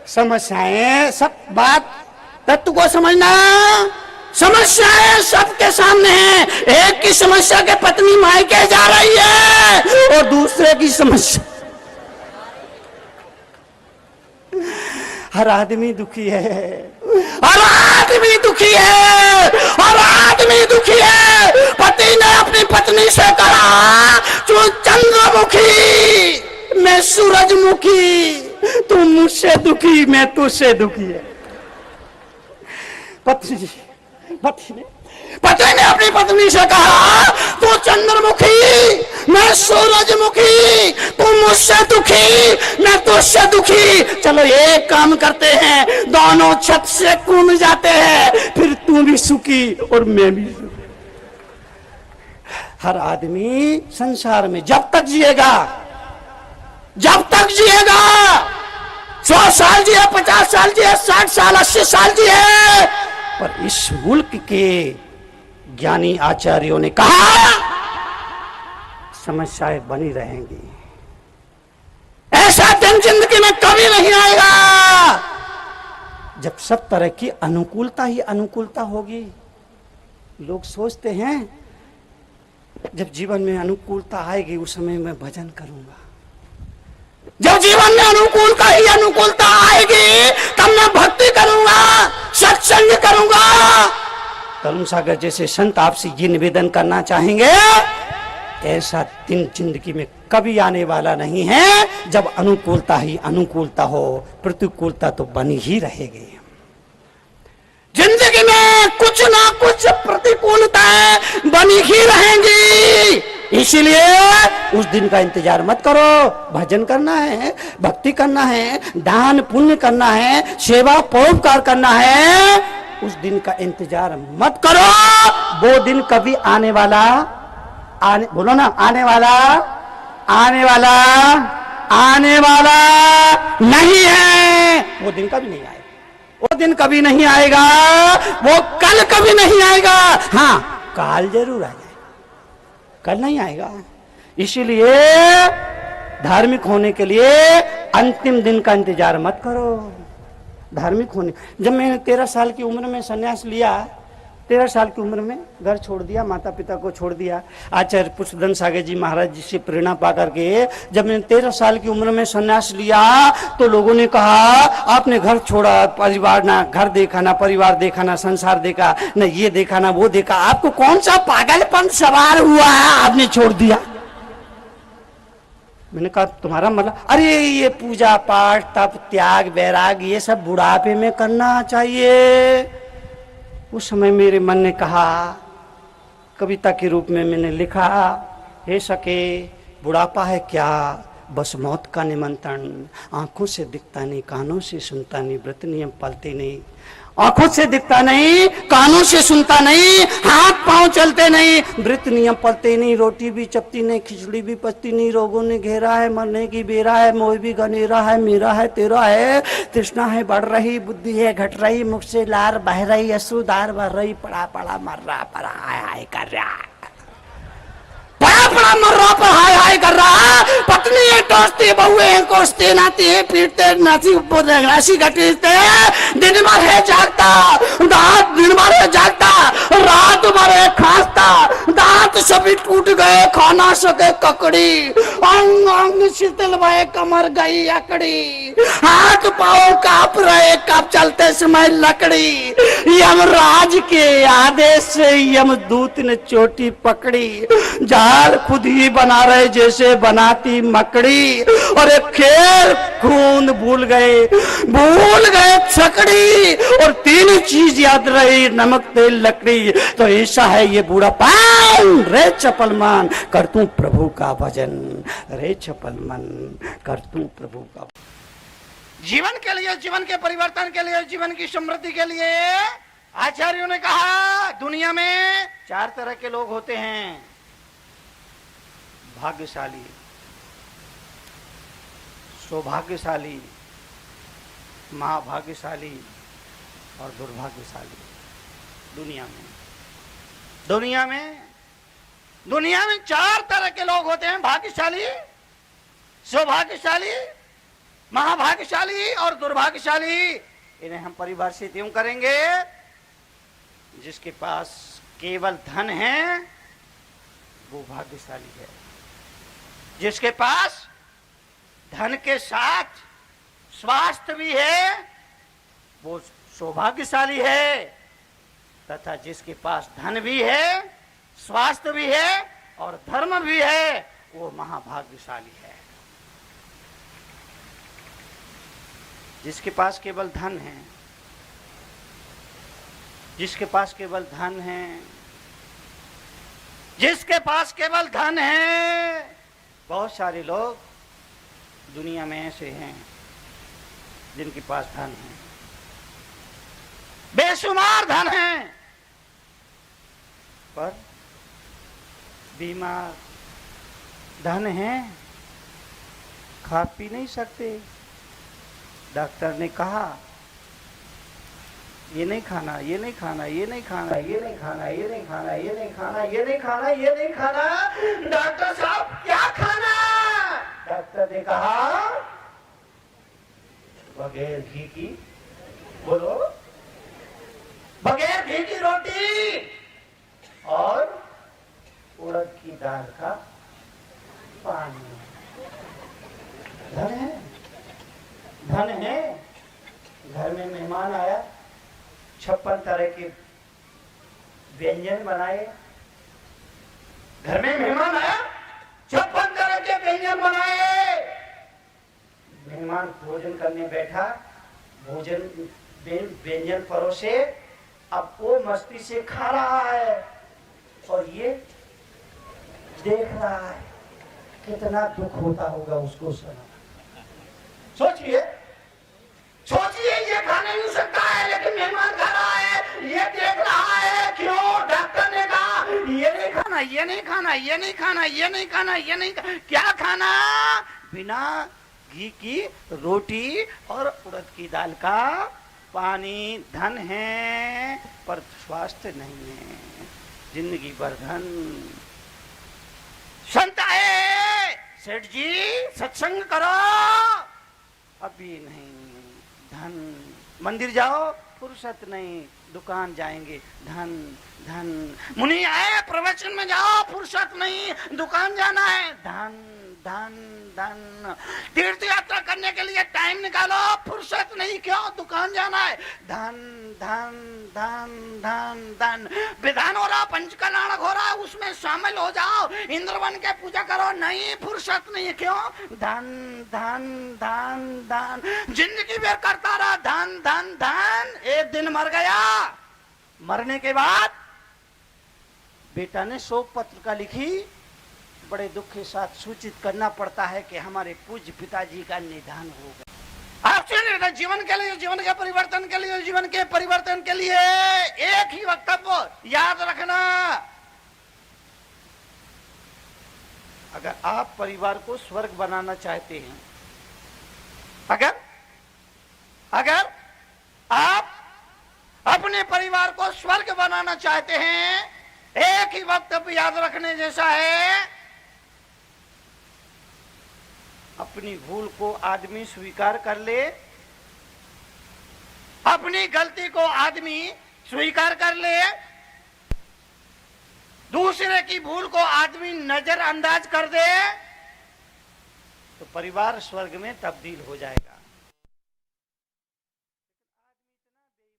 समस्याएं सब बात तत्व को समझना। समस्याएं सबके सामने है। एक की समस्या के पत्नी मायके जा रही है और दूसरे की समस्या, हर आदमी दुखी है, हर आदमी दुखी है, हर आदमी दुखी है। पति ने अपनी पत्नी से कहा, तू चंद्रमुखी मैं सूरजमुखी, तू मुझसे दुखी मैं तुझसे दुखी है। पति ने अपनी पत्नी से कहा, तू चंद्रमुखी मैं सूरजमुखी, तू मुझसे दुखी मैं तुझसे दुखी। चलो एक काम करते हैं, दोनों छत से कूद जाते हैं, फिर तू भी सुखी और मैं भी सुखी। हर आदमी संसार में जब तक जिएगा, जब तक जिएगा, 100 साल जिए, 50 साल जिए, 60 साल 80 साल जिए, पर इस मुल्क के ज्ञानी आचार्यों ने कहा समस्याएं बनी रहेंगी। ऐसा दिन जिंदगी में कभी नहीं आएगा जब सब तरह की अनुकूलता ही अनुकूलता होगी। लोग सोचते हैं जब जीवन में अनुकूलता आएगी उस समय मैं भजन करूंगा, जब जीवन में अनुकूलता ही अनुकूलता आएगी तब मैं भक्ति करूंगा, सत्संग करूंगा। तरुण सागर जैसे संत आपसे ये निवेदन करना चाहेंगे, ऐसा दिन जिंदगी में कभी आने वाला नहीं है जब अनुकूलता ही अनुकूलता हो, प्रतिकूलता तो बनी ही रहेगी। जिंदगी में कुछ ना कुछ प्रतिकूलताएं बनी ही रहेंगी, इसीलिए उस दिन का इंतजार मत करो। भजन करना है, भक्ति करना है, दान पुण्य करना है, सेवा परोपकार करना है, उस दिन का इंतजार मत करो। वो दिन कभी आने वाला, आने बोलो ना, आने वाला, आने वाला, आने वाला नहीं है। वो दिन कभी नहीं आएगा, वो दिन कभी नहीं आएगा, वो कल कभी नहीं आएगा। हाँ, काल जरूर आ जाएगा, कल नहीं आएगा। इसीलिए धार्मिक होने के लिए अंतिम दिन का इंतजार मत करो। धार्मिक होने, जब मैंने 13 साल की उम्र में संन्यास लिया, 13 साल की उम्र में घर छोड़ दिया, माता पिता को छोड़ दिया, आचार्य पुष्पदन सागर जी महाराज जी से प्रेरणा पा करके जब मैंने 13 साल की उम्र में संन्यास लिया तो लोगों ने कहा आपने घर छोड़ा, परिवार ना घर देखा, ना परिवार देखा, ना संसार देखा, ना ये देखा ना वो देखा, आपको कौन सा पागलपन सवार हुआ है, आपने छोड़ दिया। मैंने कहा तुम्हारा मतलब, अरे ये पूजा पाठ तप त्याग वैराग ये सब बुढ़ापे में करना चाहिए। उस समय मेरे मन ने कहा, कविता के रूप में मैंने लिखा, हे सके बुढ़ापा है क्या, बस मौत का निमंत्रण, आंखों से दिखता नहीं, कानों से सुनता नहीं, व्रत नियम पालते नहीं। आंखों से दिखता नहीं, कानों से सुनता नहीं, हाथ पांव चलते नहीं, व्रत नियम पलते नहीं, रोटी भी चपती नहीं, खिचड़ी भी पचती नहीं, रोगों ने घेरा है, मरने की बेरा है, मोह भी गनेरा है, मेरा है तेरा है, तृष्णा है बढ़ रही, बुद्धि है घट रही, मुख से लार बह रही, अश्रुधार बह रही, पड़ा पड़ा मर रहा, पर हाय हाय कर रहा, पड़ा मर रहा, पर हाय हाय कर रहा। पत्नी है टोसती, बहुए हैं कोसती, नाती है पीटते, नासी घटीते, दिन भर है जागता, दांत दिन भर है जागता, रात भर है खांसता, दांत सभी टूट गए, खा ना सके ककड़ी, अंग अंग शिथिल भय, कमर गई अकड़ी, हाथ पांव कांप रहे, कब चलते समय लकड़ी, यमराज के आदेश से यमदूत ने चोटी पकड़ी, जाल खुद ही बना रहे जैसे बनाती मकड़ी, और एक खेल खून भूल गए छकड़ी, और 3 चीज याद रही, नमक तेल लकड़ी। तो ऐसा है ये बूढ़ापा, रे चपल मन कर तू प्रभु का भजन, रे चपल मन कर तू प्रभु का। जीवन के लिए, जीवन के परिवर्तन के लिए, जीवन की समृद्धि के लिए आचार्यों ने कहा दुनिया में 4 तरह के लोग होते हैं, भाग्यशाली, सौभाग्यशाली, महाभाग्यशाली और दुर्भाग्यशाली। दुनिया में 4 तरह के लोग होते हैं, भाग्यशाली, सौभाग्यशाली, महाभाग्यशाली और दुर्भाग्यशाली, इन्हें हम परिभाषित यूं करेंगे, जिसके पास केवल धन है वो भाग्यशाली है, जिसके पास धन के साथ स्वास्थ्य भी है वो सौभाग्यशाली है, तथा जिसके पास धन भी है, स्वास्थ्य भी है और धर्म भी है वो महाभाग्यशाली है। जिसके पास केवल धन है, जिसके पास केवल धन है, जिसके पास केवल धन है, बहुत सारे लोग दुनिया में ऐसे हैं जिनके पास धन है, बेशुमार धन है, पर बीमार। धन है, खा पी नहीं सकते। डॉक्टर ने कहा ये नहीं खाना, ये नहीं खाना, ये नहीं खाना, ये नहीं खाना, ये नहीं खाना, ये नहीं खाना, ये नहीं खाना, ये नहीं खाना। डॉक्टर साहब क्या खाना? डॉक्टर ने कहा बगैर घी की, बोलो, बगैर घी की रोटी और उड़द की दाल का पानी। धन है, धन है। घर में मेहमान आया, 56 तरह के व्यंजन बनाए। घर में मेहमान आया, 56 तरह के व्यंजन बनाए। मेहमान भोजन करने बैठा, भोजन व्यंजन परोसे, अब वो मस्ती से खा रहा है और ये देख रहा है। कितना दुख होता होगा उसको सुना। सोचिए, सोचिए, ये खा नहीं सकता है लेकिन मेहमान खा रहा है, ये देख रहा है। क्यों? डॉक्टर ने कहा ये नहीं खाना, ये नहीं खाना, ये नहीं खाना, ये नहीं खाना, ये नहीं खाना। क्या खाना? बिना घी की रोटी और उड़द की दाल का पानी। धन है पर स्वास्थ्य नहीं है, जिंदगी भर धन। संत आए, सेठ जी सत्संग करो, अभी नहीं। धन, मंदिर जाओ, फुर्सत नहीं, दुकान जाएंगे, धन धन। मुनि आए, प्रवचन में जाओ, फुर्सत नहीं, दुकान जाना है, धन धन धन। तीर्थ यात्रा करने के लिए टाइम निकालो, फुर्सत नहीं, क्यों? दुकान जाना है, धन धन धन धन धन। विधान हो रहा, पंचकल्याणक हो रहा, उसमें शामिल हो जाओ, इंद्र बन के पूजा करो, नहीं, फुर्सत नहीं, क्यों? धन धन धन धन। जिंदगी भर करता रहा धन धन धन। एक दिन मर गया, मरने के बाद बेटा ने शोक पत्रिका लिखी। बड़े दुख के साथ सूचित करना पड़ता है कि हमारे पूज्य पिताजी का निधन हो गया। आपसे जीवन के लिए, जीवन के परिवर्तन के लिए, जीवन के परिवर्तन के लिए एक ही वक्तव्य याद रखना। अगर आप परिवार को स्वर्ग बनाना चाहते हैं, अगर आप अपने परिवार को स्वर्ग बनाना चाहते हैं, एक ही वक्तव्य याद रखने जैसा है। अपनी भूल को आदमी स्वीकार कर ले, अपनी गलती को आदमी स्वीकार कर ले, दूसरे की भूल को आदमी नजरअंदाज कर दे, तो परिवार स्वर्ग में तब्दील हो जाएगा।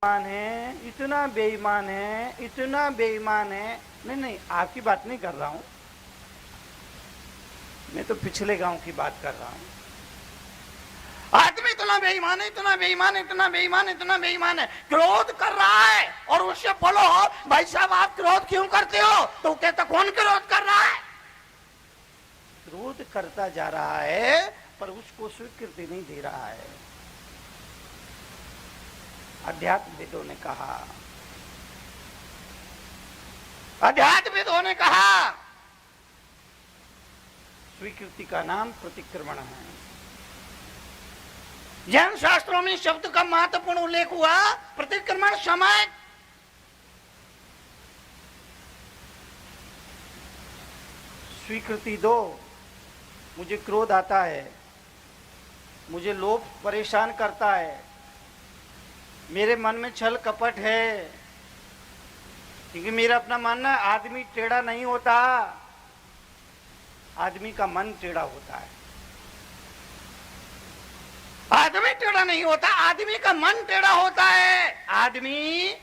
बेईमान है, इतना बेईमान है, इतना बेईमान है। नहीं, आपकी बात नहीं कर रहा हूं मैं, तो पिछले गांव की बात कर रहा हूं। आदमी इतना बेईमान है, इतना बेईमान, इतना बेईमान, इतना बेईमान है, क्रोध कर रहा है और उससे बोलो भाई साहब आप क्रोध क्यों करते हो, तो कहता कौन क्रोध कर रहा है? क्रोध करता जा रहा है पर उसको स्वीकृति नहीं दे रहा है। अध्यात्मविदों ने कहा, अध्यात्मविदों ने कहा, स्वीकृति का नाम प्रतिक्रमण है। जैन शास्त्रों में शब्द का महत्वपूर्ण उल्लेख हुआ, प्रतिक्रमण समय। स्वीकृति दो, मुझे क्रोध आता है, मुझे लोभ परेशान करता है, मेरे मन में छल कपट है, क्योंकि मेरा अपना मानना है आदमी टेढ़ा नहीं होता, आदमी का मन टेढ़ा होता है। आदमी टेढ़ा नहीं होता, आदमी का मन टेढ़ा होता है। आदमी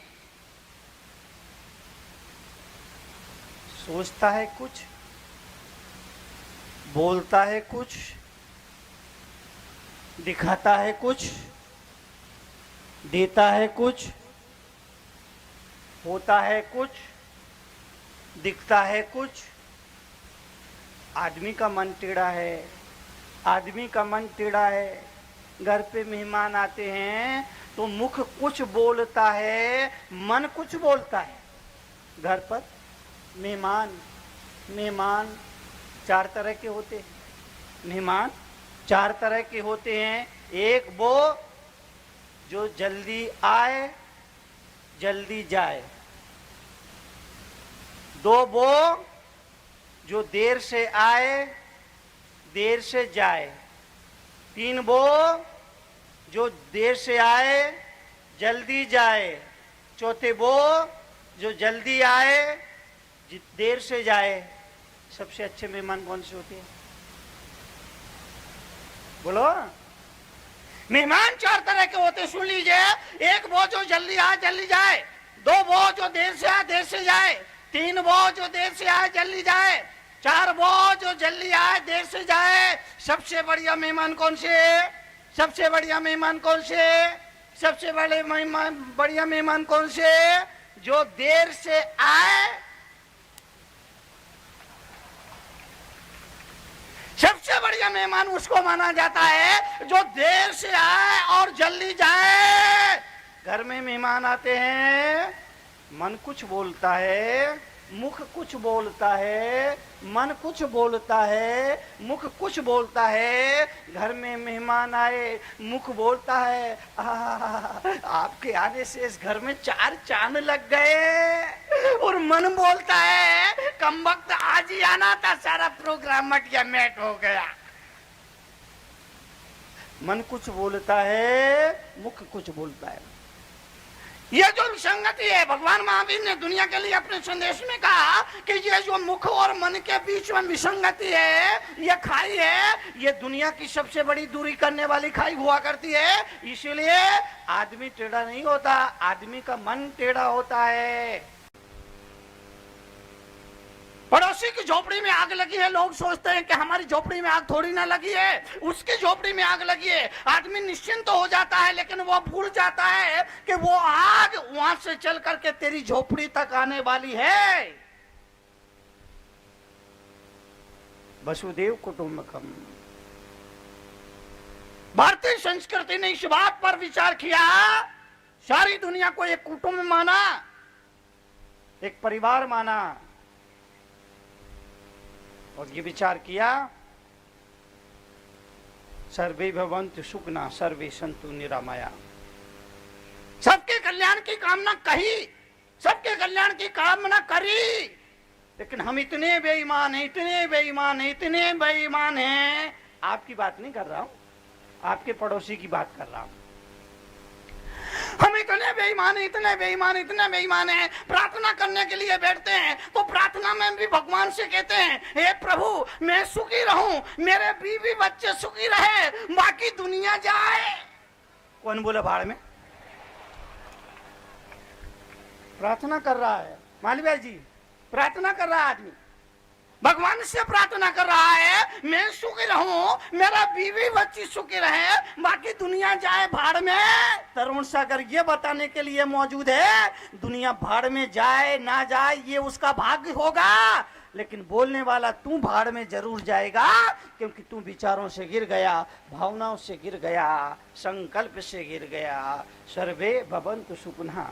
सोचता है कुछ, बोलता है कुछ, दिखाता है कुछ, देता है कुछ, होता है कुछ, दिखता है कुछ। आदमी का मन टेढ़ा है, आदमी का मन टेढ़ा है। घर पे मेहमान आते हैं तो मुख कुछ बोलता है, मन कुछ बोलता है। घर पर मेहमान चार तरह के होते हैं। मेहमान चार तरह के होते हैं। एक वो जो जल्दी आए जल्दी जाए, दो वो जो देर से आए देर से जाए, तीन वो जो देर से आए जल्दी जाए, चौथे वो जो जल्दी आए देर से जाए। सबसे अच्छे मेहमान कौन से होते हैं? बोलो। मेहमान चार तरह के होते, सुन लीजिए। एक वो जो जल्दी आए जल्दी जाए, दो वो जो देर से आए देर से जाए, तीन वो जो देर से आए जल्दी जाए, चार वो जो जल्दी आए देर से जाए। सबसे बढ़िया मेहमान कौन से? सबसे बढ़िया मेहमान कौन से? सबसे बढ़िया मेहमान कौन से? जो देर से आए। सबसे बढ़िया मेहमान उसको माना जाता है जो देर से आए और जल्दी जाए। घर में मेहमान आते हैं, मन कुछ बोलता है, मुख कुछ बोलता है, मन कुछ बोलता है, मुख कुछ बोलता है। घर में मेहमान आए, मुख बोलता है आपके आने से इस घर में चार चांद लग गए, और मन बोलता है कम वक्त आज ही आना था, सारा प्रोग्राम मटिया मैट हो गया। मन कुछ बोलता है, मुख कुछ बोलता है। ये जो विसंगति है, भगवान महावीर ने दुनिया के लिए अपने संदेश में कहा कि ये जो मुख और मन के बीच में विसंगति है, ये खाई है, ये दुनिया की सबसे बड़ी दूरी करने वाली खाई हुआ करती है। इसीलिए आदमी टेढ़ा नहीं होता, आदमी का मन टेढ़ा होता है। पड़ोसी की झोपड़ी में आग लगी है, लोग सोचते हैं कि हमारी झोपड़ी में आग थोड़ी ना लगी है, उसकी झोपड़ी में आग लगी है। आदमी निश्चिंत तो हो जाता है, लेकिन वो भूल जाता है कि वो आग वहां से चल करके तेरी झोपड़ी तक आने वाली है। वसुदेव कुटुंबकम। भारतीय संस्कृति ने इस बात पर विचार किया, सारी दुनिया को एक कुटुंब माना, एक परिवार माना, और ये विचार किया सर्वे भवन्तु सुखिनः सर्वे सन्तु निरामया। सबके कल्याण की कामना कही, सबके कल्याण की कामना करी, लेकिन हम इतने बेईमान हैं, इतने बेईमान हैं, इतने बेईमान हैं। आपकी बात नहीं कर रहा हूं, आपके पड़ोसी की बात कर रहा हूं। हम इतने बेईमान हैं, इतने बेईमान, इतने बेईमान हैं। प्रार्थना करने के लिए बैठते हैं तो प्रार्थना में भी भगवान से कहते हैं, हे प्रभु मैं सुखी रहूं, मेरे बीवी बच्चे सुखी रहे, बाकी दुनिया जाए। कौन बोला भाड़ में? प्रार्थना कर रहा है मालवीय जी, प्रार्थना कर रहा है आदमी, भगवान से प्रार्थना कर रहा है, मैं सुखी रहूं, मेरा बीवी बच्ची सुखी रहे, बाकी दुनिया जाए भाड़ में। तरुण सागर ये बताने के लिए मौजूद है, दुनिया भाड़ में जाए ना जाए ये उसका भाग्य होगा, लेकिन बोलने वाला तू भाड़ में जरूर जाएगा, क्योंकि तू विचारों से गिर गया, भावनाओं से गिर गया, संकल्प से गिर गया। सर्वे भवन्तु सुखिनः।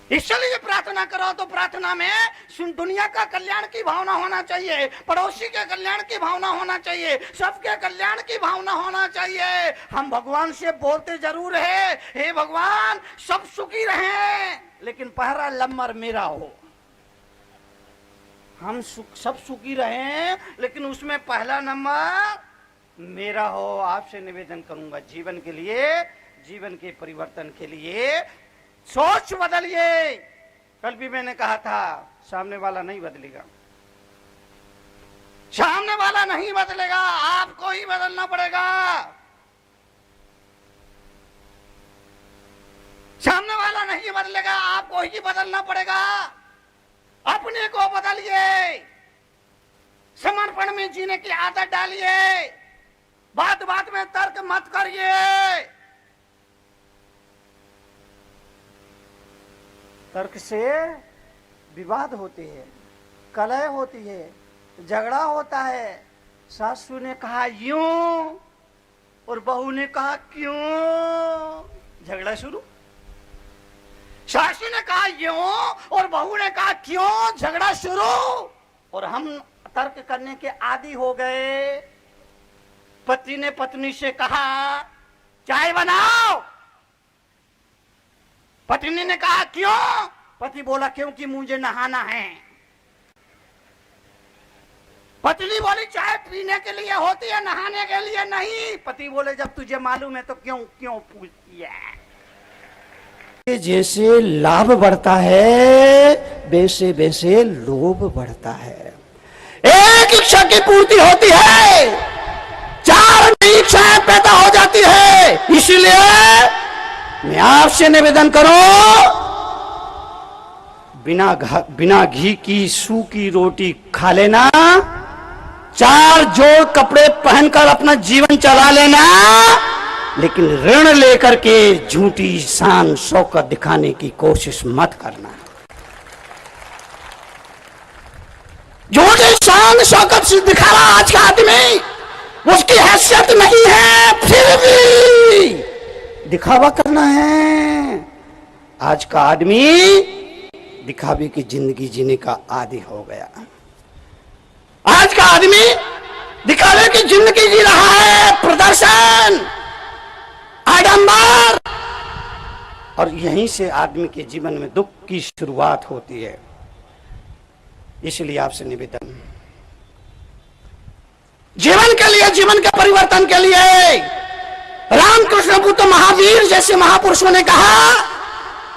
इसलिए प्रार्थना करो तो प्रार्थना में दुनिया का कल्याण की भावना होना चाहिए, पड़ोसी के कल्याण की भावना होना चाहिए, सबके कल्याण की भावना होना चाहिए। हम भगवान से बोलते जरूर है, हे भगवान सब सुखी रहें, लेकिन पहला नंबर मेरा हो। हम सब सुखी रहें, लेकिन उसमें पहला नंबर मेरा हो, आपसे निवेदन करूंगा जीवन के लिए, जीवन के परिवर्तन के लिए सोच बदलिए। कल भी मैंने कहा था सामने वाला नहीं बदलेगा, सामने वाला नहीं बदलेगा, आपको ही बदलना पड़ेगा। सामने वाला नहीं बदलेगा, आपको ही बदलना पड़ेगा। अपने को बदलिए, समर्पण में जीने की आदत डालिए, बात बात में तर्क मत करिए। तर्क से विवाद होते हैं, कलह होती है, झगड़ा होता है। सासू ने कहा यूं और बहू ने कहा क्यों, झगड़ा शुरू। सासू ने कहा यूं और बहू ने कहा क्यों, झगड़ा शुरू। और हम तर्क करने के आदी हो गए। पति ने पत्नी से कहा चाय बनाओ, पत्नी ने कहा क्यों, पति बोला क्योंकि मुझे नहाना है। पत्नी बोली चाय पीने के लिए होती है, नहाने के लिए नहीं। पति बोले जब तुझे मालूम है तो क्यों क्यों पूछती है। जैसे लाभ बढ़ता है वैसे वैसे लोभ बढ़ता है। एक इच्छा की पूर्ति होती है, चार नई इच्छाएं पैदा हो जाती है। इसलिए मैं आपसे निवेदन करूं, बिना घी की सूखी रोटी खा लेना, चार जोड़ कपड़े पहनकर अपना जीवन चला लेना, लेकिन ऋण लेकर के झूठी शान शौकत दिखाने की कोशिश मत करना। झूठी शान शौकत से दिखा रहा आज का आदमी, उसकी हैसियत नहीं है, फिर भी दिखावा करना है। आज का आदमी दिखावे की जिंदगी जीने का आदी हो गया। आज का आदमी दिखावे की जिंदगी जी रहा है, प्रदर्शन, आडंबर, और यहीं से आदमी के जीवन में दुख की शुरुआत होती है। इसलिए आपसे निवेदन, जीवन के लिए, जीवन के परिवर्तन के लिए रामकृष्ण बुद्ध महावीर जैसे महापुरुषों ने कहा,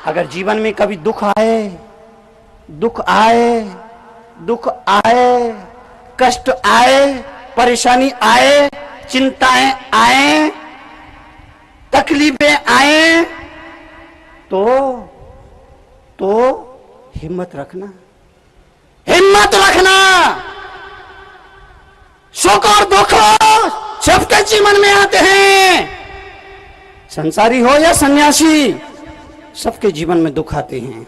अगर जीवन में कभी दुख आए, दुख आए, दुख आए, कष्ट आए, परेशानी आए, चिंताएं आए, तकलीफें आए, तो हिम्मत रखना, हिम्मत रखना। सुख और दुख सबके जीवन में आते हैं, संसारी हो या सन्यासी, सबके जीवन में दुख आते हैं।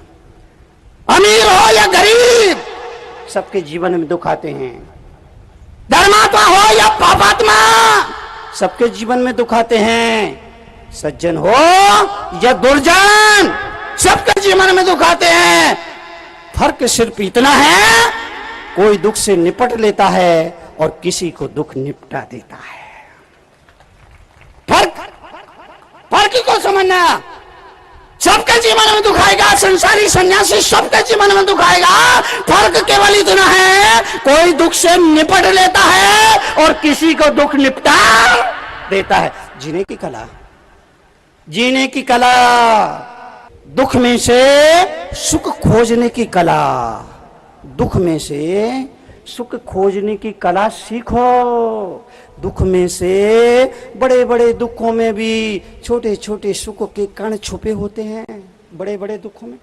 अमीर हो या गरीब, सबके जीवन में दुख आते हैं। धर्मात्मा हो या पापात्मा, सबके जीवन में दुख आते हैं। सज्जन हो या दुर्जन, सबके जीवन में दुख आते हैं। फर्क सिर्फ इतना है, कोई दुख से निपट लेता है और किसी को दुख निपटा देता है। फर्क को समझना। सबके जीवन में दुख आएगा, संसारी सन्यासी सबके जीवन में दुख आएगा। फर्क केवल इतना है, कोई दुख से निपट लेता है और किसी को दुख निपटा देता है। जीने की कला, जीने की कला, दुख में से सुख खोजने की कला, दुख में से सुख खोजने की कला सीखो। दुख में से, बड़े बड़े दुखों में भी छोटे छोटे सुख के कण छुपे होते हैं। बड़े बड़े दुखों में,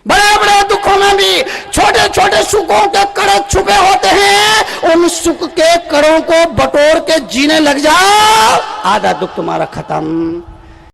बड़े बड़े दुखों में भी छोटे छोटे सुखों के कण छुपे होते हैं। उन सुख के कणों को बटोर के जीने लग जाओ, आधा दुख तुम्हारा खत्म।